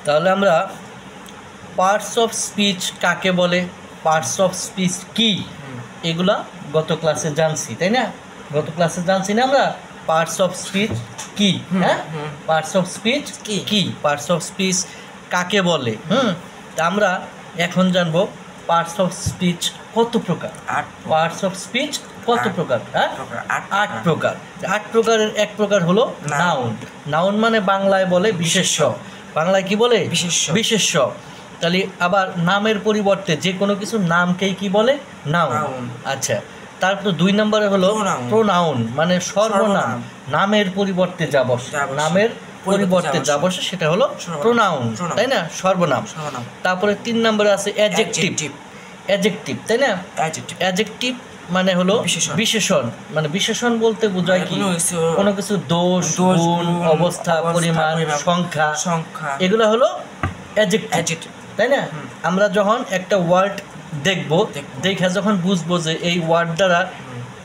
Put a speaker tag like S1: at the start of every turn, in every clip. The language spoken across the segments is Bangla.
S1: তাহলে আমরা পার্টস অফ স্পিচ কাকে বলে, পার্টস অফ স্পিচ কি, এগুলা গত ক্লাসে জানছি, তাই না? গত ক্লাসে জানছি না আমরা পার্টস অফ স্পিচ কি। হ্যাঁ, পার্টস অফ স্পিচ কি, পার্টস অফ স্পিচ কাকে বলে। তা আমরা এখন জানবো পার্টস অফ স্পিচ কত প্রকার। পার্টস অফ স্পিচ কত প্রকার? 8 প্রকার। 8 প্রকারের এক প্রকার হলো নাউন। নাউন মানে বাংলায় বলে বিশেষ্য। বাংলায় কি বলে? বিশেষ্য। তাহলে আবার নামের পরিবর্তে যে কোনো কিছু নামকেই কি বলে? নাউন। আচ্ছা, তারপর 2 নম্বরে হলো প্রোনাউন, মানে সর্বনাম। নামের পরিবর্তে যা বসে, নামের পরিবর্তে যা বসে সেটা হলো প্রোনাউন, তাই না? সর্বনাম। তারপরে 3 নম্বরে আছে অ্যাডজেক্টিভ। অ্যাডজেক্টিভ, তাই না? অ্যাডজেক্টিভ মানে হলো বিশেষণ। মানে বিশেষণ বলতে বোঝায় কি? কোনো কিছু দোষ, গুণ, অবস্থা, পরিমাণ, সংখ্যা, এগুলো হলো অ্যাডজেক্টিভ, তাই না? আমরা যখন একটা ওয়ার্ড দেখবো, দেখে যখন বুঝবো যে এই ওয়ার্ড দ্বারা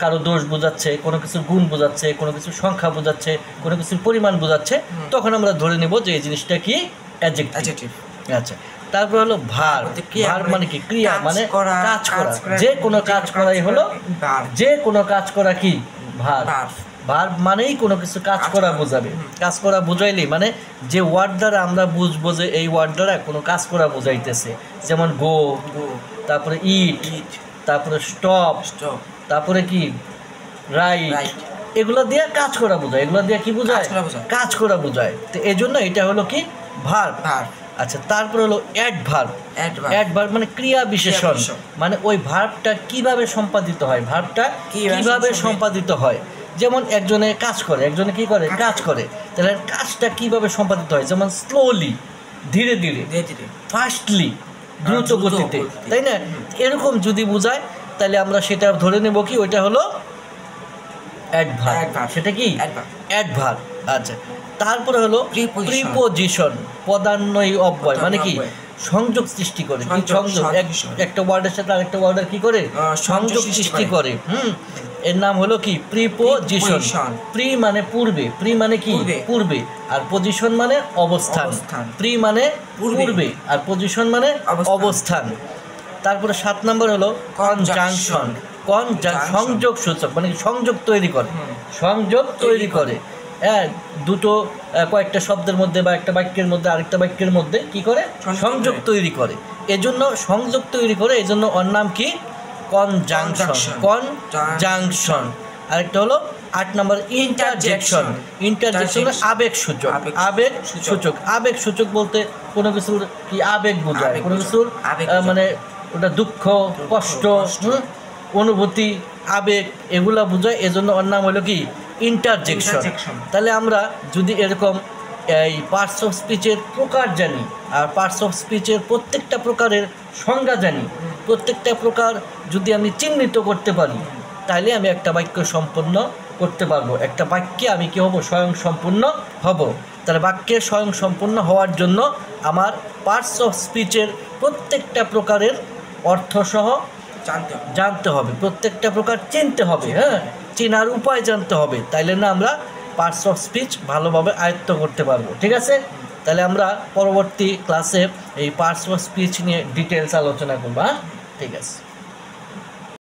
S1: কারো দোষ বোঝাচ্ছে, কোনো কিছুর গুণ বোঝাচ্ছে, কোনো কিছুর সংখ্যা বোঝাচ্ছে, কোনো কিছুর পরিমাণ বোঝাচ্ছে, তখন আমরা ধরে নেব যে এই জিনিসটা কি? অ্যাডজেক্টিভ। আচ্ছা, তারপর হলো ভার্ব। ভার্ব মানে কি? ক্রিয়া, মানে কাজ করা। যে কোনো কাজ করাই হলো, যে কোনো কাজ করা কি? ভার্ব। ভার্ব মানেই কোনো কিছু কাজ করা বোঝাবে। কাজ করা বোঝাইলেই মানে যে ওয়ার্ড দ্বারা আমরা বুঝবো যে এই ওয়ার্ড দ্বারা কোনো কাজ করা বোঝাইতেছে, যেমন গো, তারপরে ইট, তারপরে স্টপ, তারপরে কি রাইট, এগুলো দিয়ে কাজ করা বোঝায়। এগুলো দিয়ে কি বোঝায়? কাজ করা বোঝায়। তো এই জন্য এটা হলো কি? ভার্ব। আচ্ছা, তারপর হলো অ্যাডভার্ব। অ্যাডভার্ব মানে ক্রিয়া বিশেষণ, মানে ওই ভার্বটা কিভাবে সম্পাদিত হয়, ভার্বটা কিভাবে সম্পাদিত হয়। যেমন একজনে কাজ করে, একজনে কি করে? কাজ করে। তাহলে কাজটা কিভাবে সম্পাদিত হয়? যেমন স্লোলি, ধীরে ধীরে, ফাস্টলি, দ্রুত গতিতে, তাই না? এরকম যদি বোঝায় তাহলে আমরা সেটা ধরে নেব কি? ওইটা হলো অ্যাডভার্ব। সেটা কি? অ্যাডভার্ব। আচ্ছা, তারপরে হলো প্রিপোজিশন, পদান্বয়ী অব্যয়, মানে কি? সংযোগ সৃষ্টি করে। কি সংযোগ? একটা ওয়ার্ডের সাথে আরেকটা ওয়ার্ডের কি করে? সংযোগ সৃষ্টি করে। এর নাম হলো কি? প্রিপোজিশন। প্রি মানে পূর্বে, প্রি মানে কি? পূর্বে, আর পজিশন মানে অবস্থান। প্রি মানে পূর্বে, আর পজিশন মানে অবস্থান। তারপরে 7 নম্বর হলো কনজাংশন। সংযোগ সূচক, মানে সংযোগ তৈরি করে। সংযোগ তৈরি করে, হ্যাঁ, দুটো কয়েকটা শব্দের মধ্যে বা একটা বাক্যের মধ্যে আরেকটা বাক্যের মধ্যে কি করে? সংযোগ তৈরি করে। এজন্য সংযোগ তৈরি করে, এজন্য ওর নাম কি? কনজাংশন। কনজাংশন। আরেকটা হলো 8 নম্বর ইন্টারজেকশন। ইন্টারজেকশন আবেগ সূচক। আবেগ সূচক। আবেগ সূচক বলতে কোনো কিছুর কি আবেগ বোঝায়, কোনো কিছুর মানে ওটা দুঃখ, কষ্ট, অনুভূতি, আবেগ, এগুলা বোঝায়। এজন্য ওর নাম হলো কি? ইন্টারজেকশন। তাহলে আমরা যদি এরকম এই পার্টস অফ স্পিচের প্রকার জানি, আর পার্টস অফ স্পিচের প্রত্যেকটা প্রকারের সংজ্ঞা জানি, প্রত্যেকটা প্রকার যদি আমি চিহ্নিত করতে পারি, তাহলে আমি একটা বাক্য সম্পূর্ণ করতে পারবো। একটা বাক্যে আমি কি হব? স্বয়ং সম্পূর্ণ হব। তাহলে বাক্যে স্বয়ং সম্পূর্ণ হওয়ার জন্য আমার পার্টস অফ স্পিচের প্রত্যেকটা প্রকারের অর্থসহ জানতে হবে, প্রত্যেকটা প্রকার চিনতে হবে। হ্যাঁ, চেনার উপায় জানতে হবে, তাইলে না আমরা পার্টস অফ স্পিচ ভালোভাবে আয়ত্ত করতে পারবো। ঠিক আছে? তাহলে আমরা পরবর্তী ক্লাসে এই পার্টস অফ স্পিচ নিয়ে ডিটেলস আলোচনা করবো। হ্যাঁ, ঠিক আছে।